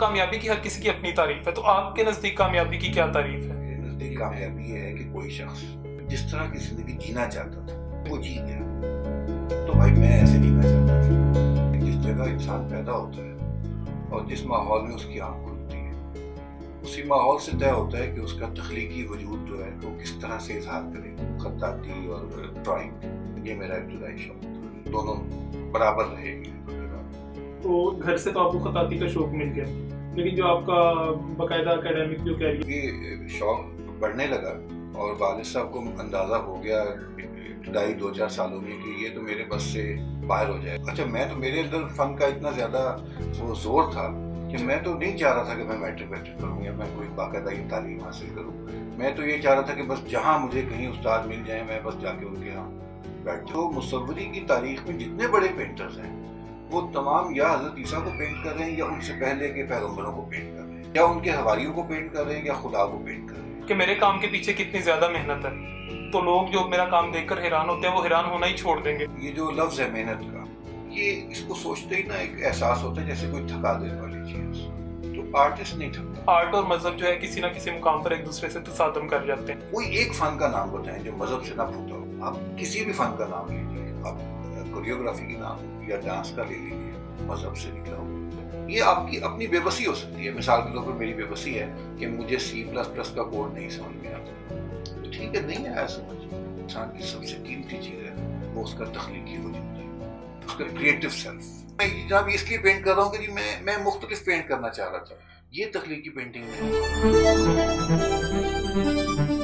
कामयाबी की हर किसी की अपनी तारीफ है, तो आपके नजदीक कामयाबी की क्या तारीफ है? मेरे नजदीक कामयाबी ये है कि कोई शख्स जिस तरह की जिंदगी जीना चाहता था वो जी गया। तो भाई मैं ऐसे जीना चाहता था। जिस जगह इंसान पैदा होता है और जिस माहौल में उसकी आंख खुलती है, उसी माहौल से तय होता है कि उसका तख्लीकी वजूद जो है वो किस तरह से इजहार करे। खत्ताती और ड्राइंग, ये मेरा इब्तदाई शौक था, दोनों बराबर रहेगी। तो घर से तो आपको खताती का शौक मिल गया, लेकिन जो आपका बाकायदा एकेडमिक जो कैरियर, ये शौक बढ़ने लगा और वालिद साहब को अंदाज़ा हो गया इब्तदाई 2-4 सालों में कि ये तो मेरे बस से बाहर हो जाए। अच्छा, मैं तो मेरे अंदर फ़न का इतना ज़्यादा वो जोर था कि मैं तो नहीं चाह रहा था कि मैं मैट्रिक करूँ या मैं कोई बाकायदा तालीम हासिल करूँ। मैं तो ये चाह रहा था कि बस जहाँ मुझे कहीं उस्ताद मिल जाए मैं बस जाके उनके यहाँ बैठ। तो मुसव्वरी की तारीख में जितने बड़े पेंटर्स हैं वो तमाम या हज़रत ईसा को पेंट कर रहे हैं या उनसे पहले के पैगम्बरों को पेंट कर रहे हैं या उनके हवारियों को पेंट कर रहे हैं या खुदा को पेंट कर रहे हैं। कि मेरे काम के पीछे कितनी ज्यादा मेहनत है, तो लोग जो मेरा काम देखकर हैरान होते हैं वो हैरान होना ही छोड़ देंगे। ये जो लफ्ज़ है मेहनत का, ये इसको सोचते ही ना एक एहसास होता है जैसे कोई थका देने वाली चीज़। तो आर्टिस्ट नहीं थकता। आर्ट और मजहब जो है किसी ना किसी मुकाम पर एक दूसरे से तसादम कर जाते हैं। कोई एक फन का नाम बताएं जो मजहब से ना फूटा हो। आप किसी भी फन का नाम लीजिए, आप कोरियोग्राफी का नाम या डांस का ले लीजिए, मजहब से निकला हो। ये आपकी अपनी बेबसी हो सकती है। मिसाल के तौर पर मेरी बेबसी है कि मुझे C++ का कोड नहीं समझ में आता। तो ठीक है, नहीं आया समझ। इंसान की सबसे कीमती चीज़ है वो उसका तख्लीकी वजूद है, उसका क्रिएटिव सेल्फ। मैं जनाब इसलिए पेंट कर रहा हूँ कि जी मैं मुख्तलिफ पेंट करना चाह रहा था। ये तख्लीकी पेंटिंग नहीं है।